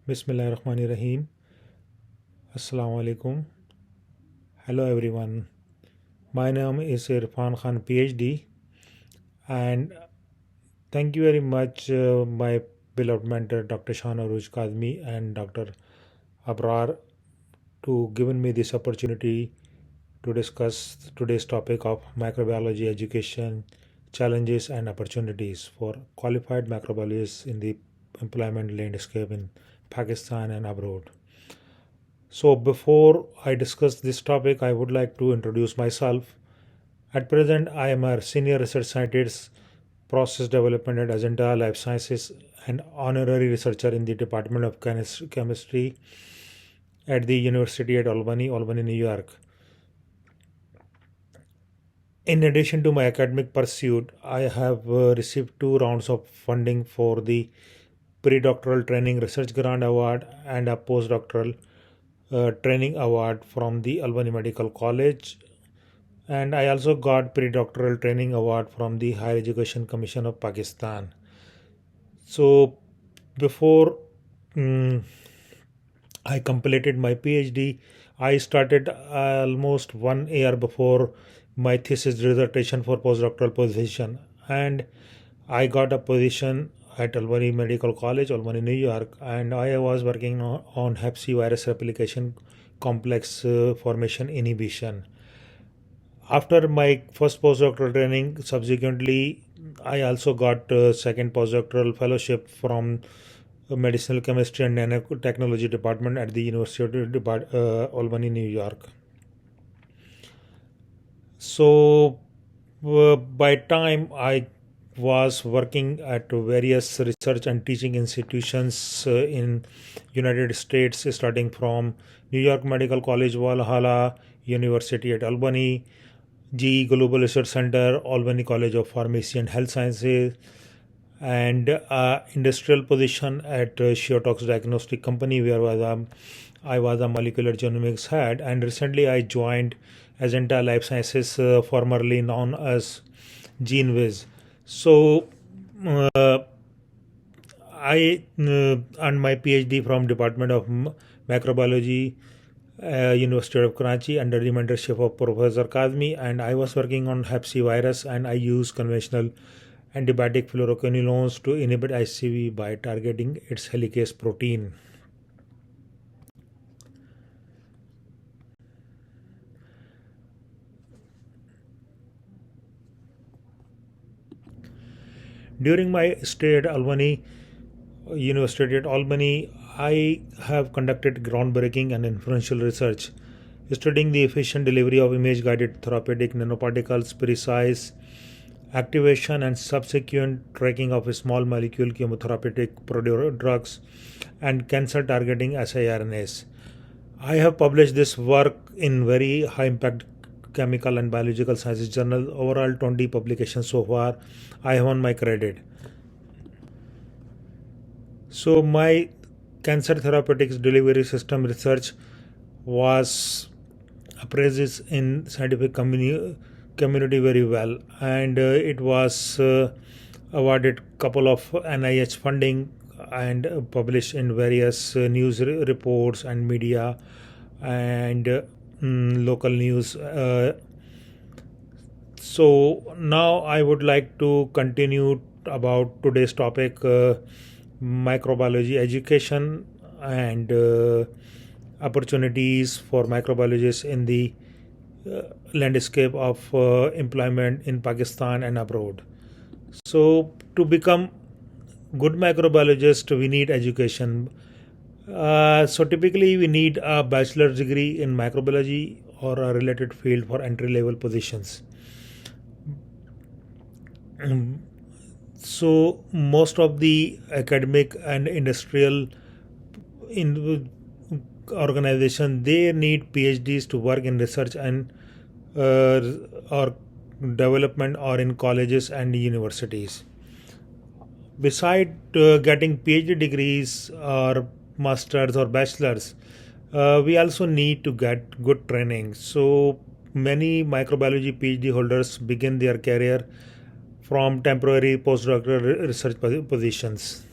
Bismillahirrahmanirrahim. Assalamu alaikum. Hello everyone. My name is Irfan Khan, PhD, and thank you very much, my beloved mentor, Dr. Shanaruj Kazmi and Dr. Abrar, to giving me this opportunity to discuss today's topic of microbiology education challenges and opportunities for qualified microbiologists in the employment landscape in Pakistan and abroad. So, before I discuss this topic, I would like to introduce myself. At present, I am a senior research scientist, process development at Agenda Life Sciences, and honorary researcher in the Department of Chemistry at the University at Albany, New York. In addition to my academic pursuit, I have received 2 rounds of funding for the pre-doctoral training research grant award and a postdoctoral training award from the Albany Medical College, and I also got pre-doctoral training award from the Higher Education Commission of Pakistan. So before mm, I completed my PhD, I started almost 1 year before my thesis dissertation for postdoctoral position, and I got a position at Albany Medical College, Albany, New York, and I was working on Hep C virus replication complex formation inhibition. After my first postdoctoral training, subsequently, I also got a second postdoctoral fellowship from medicinal chemistry and nanotechnology department at the University of Albany, New York. So, by time I was working at various research and teaching institutions in United States, starting from New York Medical College, Valhalla, University at Albany, GE Global Research Center, Albany College of Pharmacy and Health Sciences, and industrial position at Shiotox Diagnostic Company, where I was a molecular genomics head, and recently I joined Agenda Life Sciences, formerly known as GeneWiz. So uh, I earned my PhD from Department of Microbiology, University of Karachi, under the mentorship of Professor Kazmi, and I was working on Hep C virus, and I use conventional antibiotic fluoroquinolones to inhibit HCV by targeting its helicase protein. During my stay at Albany, University at Albany, I have conducted groundbreaking and influential research studying the efficient delivery of image guided therapeutic nanoparticles, precise activation and subsequent tracking of small molecule chemotherapeutic drugs, and cancer targeting siRNAs. I have published this work in very high impact chemical and biological sciences journal, overall 20 publications so far. I have on my credit. So my cancer therapeutics delivery system research was appraised in scientific community very well, and it was awarded couple of NIH funding and published in various news reports and media and local news. So now I would like to continue about today's topic, microbiology education and opportunities for microbiologists in the landscape of employment in Pakistan and abroad. So to become good microbiologist, we need education. So typically, we need a bachelor's degree in microbiology or a related field for entry level positions. So most of the academic and industrial in organization, they need PhDs to work in research and or development or in colleges and universities. Beside getting PhD degrees or masters or bachelors, we also need to get good training. So many microbiology PhD holders begin their career from temporary postdoctoral research positions.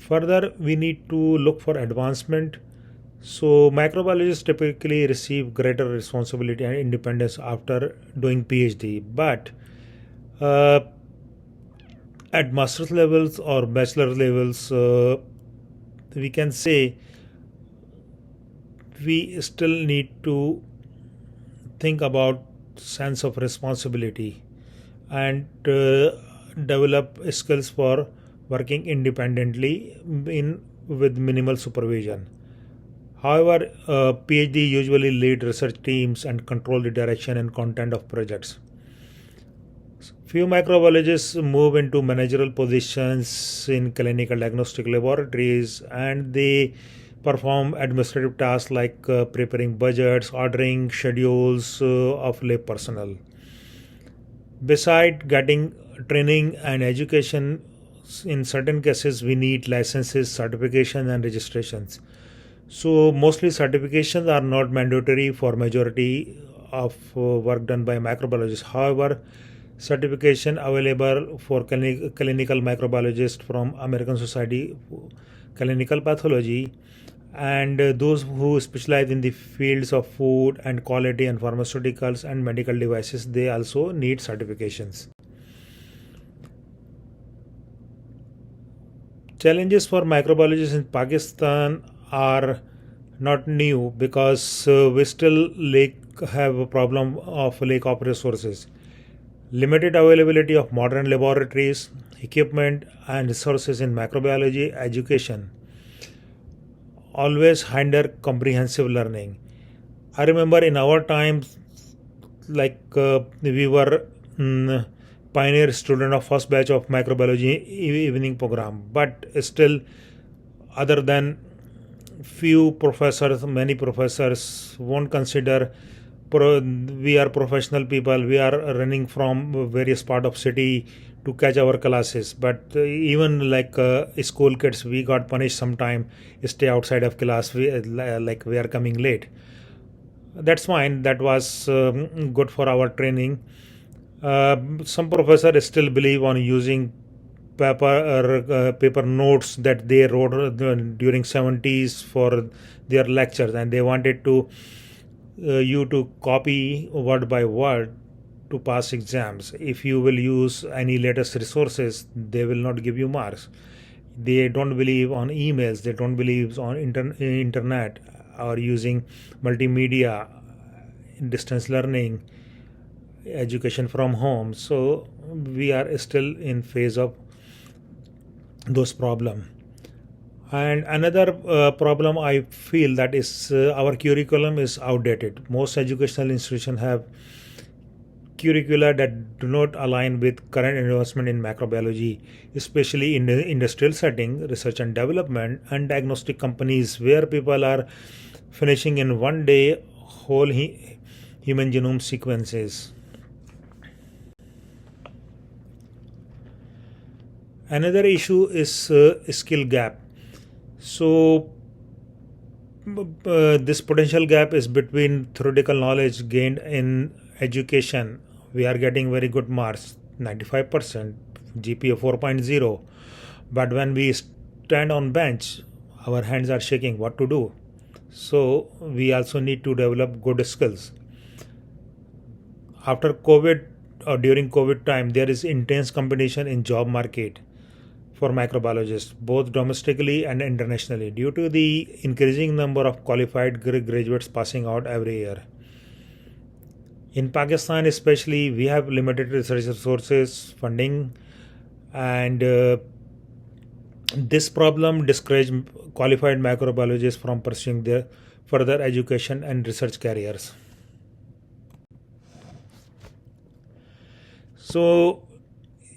Further, we need to look for advancement. So, microbiologists typically receive greater responsibility and independence after doing PhD, but uh, at master's levels or bachelor levels, we can say we still need to think about sense of responsibility and develop skills for working independently in with minimal supervision. However, PhD usually lead research teams and control the direction and content of projects. Few microbiologists move into managerial positions in clinical diagnostic laboratories, and they perform administrative tasks like preparing budgets, ordering schedules of lab personnel. Besides getting training and education, in certain cases we need licenses, certification, and registrations. So mostly certifications are not mandatory for majority of work done by microbiologists. However, certification available for clinical microbiologist from American Society Clinical Pathology, and those who specialize in the fields of food and quality and pharmaceuticals and medical devices, they also need certifications. Challenges for microbiologists in Pakistan are not new because we still have a problem of lack of resources. Limited availability of modern laboratories, equipment, and resources in microbiology education always hinder comprehensive learning. I remember in our times, we were pioneer student of first batch of microbiology evening program, but still, other than few professors, many professors won't consider we are professional people, we are running from various part of city to catch our classes, but even school kids, we got punished sometime, stay outside of class, like we are coming late. That's fine, that was good for our training. Some professors still believe on using paper notes that they wrote during 70s for their lectures, and they wanted to you to copy word by word to pass exams. If you will use any latest resources, they will not give you marks. They don't believe on emails, they don't believe on internet or using multimedia, distance learning, education from home. So we are still in phase of those problem. And another problem I feel that is our curriculum is outdated. Most educational institutions have curricula that do not align with current advancement in microbiology, especially in the industrial setting, research and development, and diagnostic companies where people are finishing in one day whole human genome sequences. Another issue is skill gap. So this potential gap is between theoretical knowledge gained in education. We are getting very good marks, 95%, GPA 4.0. But when we stand on bench, our hands are shaking what to do. So we also need to develop good skills. After COVID or during COVID time, there is intense competition in job market for microbiologists, both domestically and internationally, due to the increasing number of qualified graduates passing out every year. In Pakistan, especially, we have limited research resources, funding, and this problem discourages qualified microbiologists from pursuing their further education and research careers. So,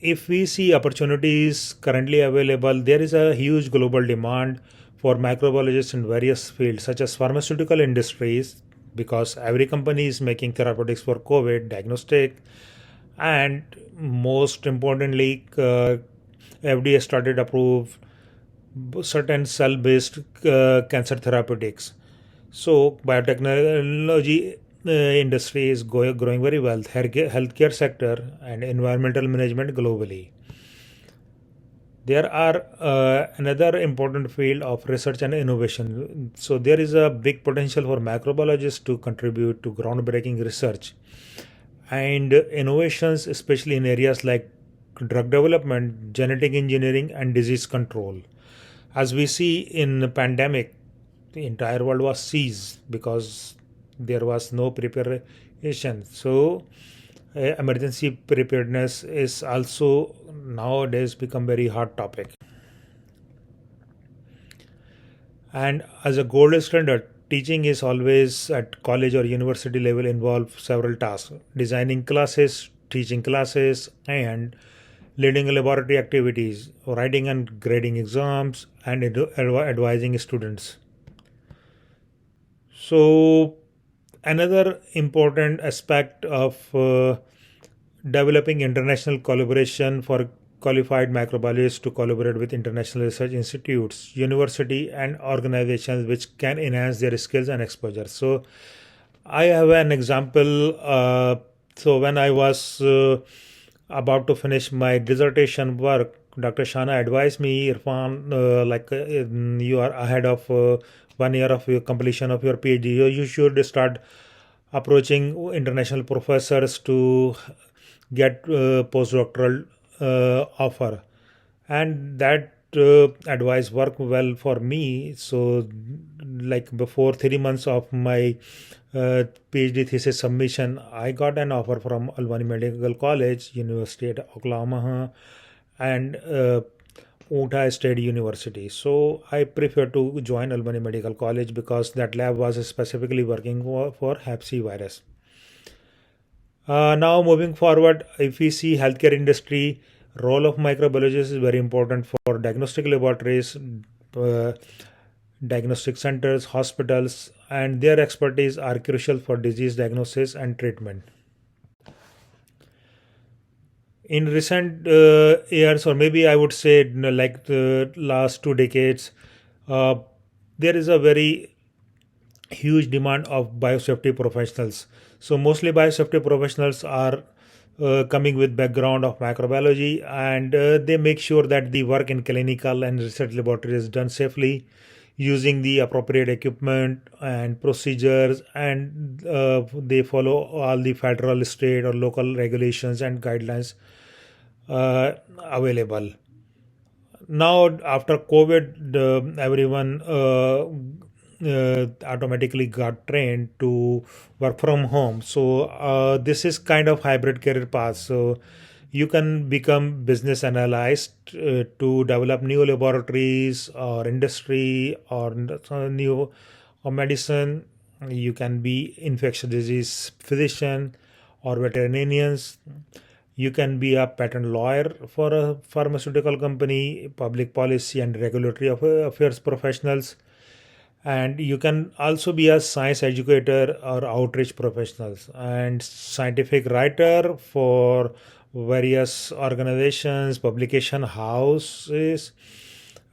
if we see opportunities currently available, there is a huge global demand for microbiologists in various fields, such as pharmaceutical industries, because every company is making therapeutics for COVID, diagnostic, and most importantly, FDA started approve certain cell-based cancer therapeutics. So biotechnology industry is growing very well. Healthcare sector and environmental management globally. There are another important field of research and innovation. So there is a big potential for microbiologists to contribute to groundbreaking research and innovations, especially in areas like drug development, genetic engineering, and disease control. As we see in the pandemic, the entire world was seized because there was no preparation. So emergency preparedness is also nowadays become very hot topic. And as a gold standard, teaching is always at college or university level involve several tasks: designing classes, teaching classes, and leading laboratory activities, writing and grading exams, and advising students. So another important aspect of developing international collaboration for qualified microbiologists to collaborate with international research institutes, university, and organizations which can enhance their skills and exposure. So I have an example. So when I was about to finish my dissertation work, Dr. Shana advised me, Irfan, you are ahead of 1 year of your completion of your PhD. You should start approaching international professors to get postdoctoral offer, and that advice worked well for me. So like before 3 months of my PhD thesis submission, I got an offer from Albany Medical College, University at Oklahoma, and Utah State University. So I prefer to join Albany Medical College because that lab was specifically working for Hep C virus. Now moving forward, if we see healthcare industry, role of microbiologists is very important for diagnostic laboratories, uh, diagnostic centers, hospitals, and their expertise are crucial for disease diagnosis and treatment. In recent years, or maybe I would say like the last 2 decades, uh, there is a very huge demand of biosafety professionals. So mostly biosafety professionals are coming with background of microbiology, and they make sure that the work in clinical and research laboratory is done safely using the appropriate equipment and procedures, and they follow all the federal, state, or local regulations and guidelines available. Now after COVID, everyone automatically got trained to work from home. So this is kind of hybrid career path. So you can become business analyst to develop new laboratories or industry or new or medicine. You can be infectious disease physician or veterinarians. You can be a patent lawyer for a pharmaceutical company, public policy and regulatory affairs professionals, and you can also be a science educator or outreach professionals and scientific writer for various organizations, publication houses,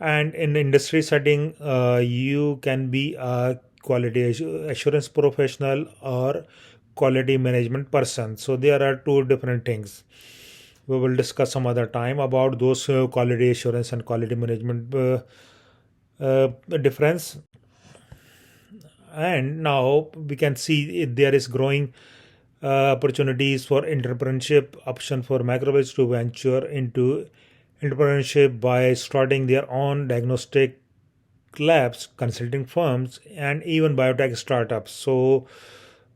and in industry setting, you can be a quality assurance professional or quality management person. So there are two different things. We will discuss some other time about those quality assurance and quality management difference. And now we can see there is growing opportunities for entrepreneurship, option for microbiologists to venture into entrepreneurship by starting their own diagnostic labs, consulting firms, and even biotech startups. So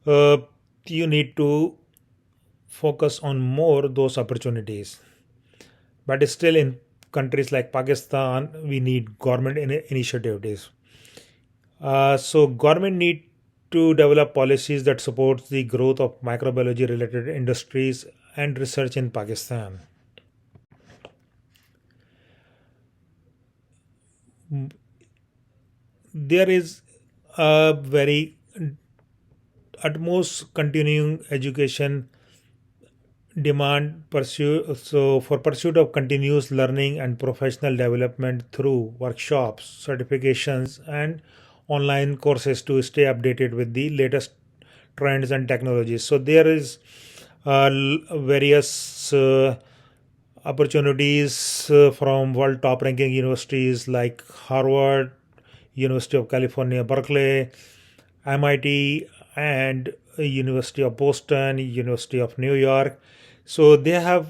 uh, you need to focus on more those opportunities. But still, in countries like Pakistan, we need government initiatives. So government need to develop policies that supports the growth of microbiology related industries and research in Pakistan. There is a very utmost continuing education demand pursue so for pursuit of continuous learning and professional development through workshops, certifications, and online courses to stay updated with the latest trends and technologies. So there is various opportunities from world top ranking universities like Harvard, University of California, Berkeley, MIT, and University of Boston, University of New York. So they have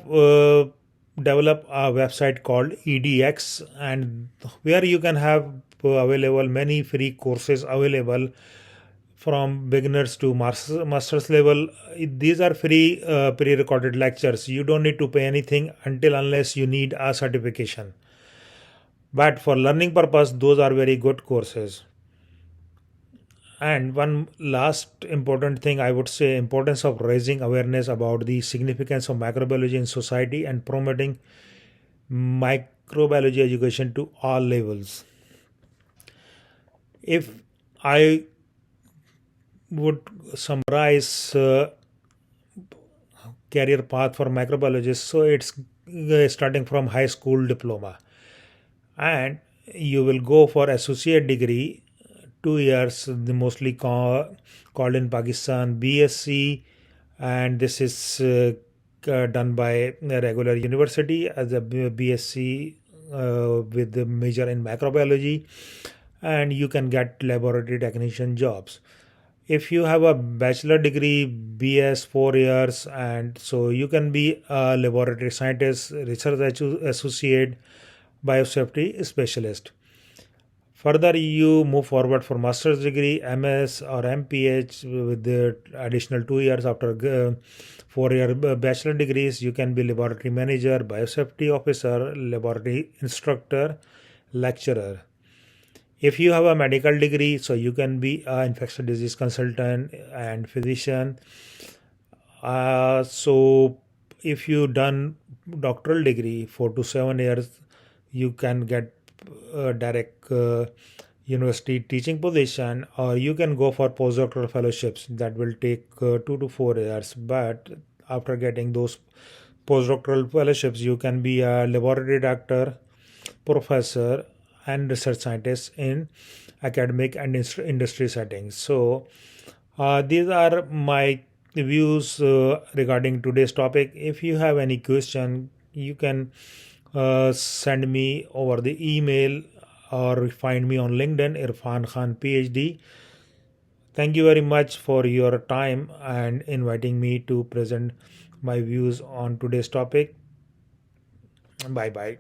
developed a website called EDX, and where you can have available many free courses available from beginners to master's level. These are free pre-recorded lectures. You don't need to pay anything until unless you need a certification. But for learning purpose, those are very good courses. And one last important thing, I would say, importance of raising awareness about the significance of microbiology in society and promoting microbiology education to all levels. If I would summarize career path for microbiologists, so it's starting from high school diploma, and you will go for associate degree, 2 years, mostly called in Pakistan BSc, and this is done by a regular university as a BSc with the major in microbiology, and you can get laboratory technician jobs. If you have a bachelor degree, BS 4 years, and so you can be a laboratory scientist, research associate, biosafety specialist. Further, you move forward for master's degree, MS or MPH with the additional 2 years after 4 year bachelor degrees. You can be laboratory manager, biosafety officer, laboratory instructor, lecturer. If you have a medical degree, so you can be an infectious disease consultant and physician. So if you done doctoral degree 4 to 7 years, you can get direct university teaching position, or you can go for postdoctoral fellowships that will take 2 to 4 years. But after getting those postdoctoral fellowships, you can be a laboratory doctor, professor, and research scientist in academic and industry settings. So these are my views regarding today's topic. If you have any question, you can send me over the email or find me on LinkedIn, Irfan Khan PhD. Thank you very much for your time and inviting me to present my views on today's topic. Bye bye.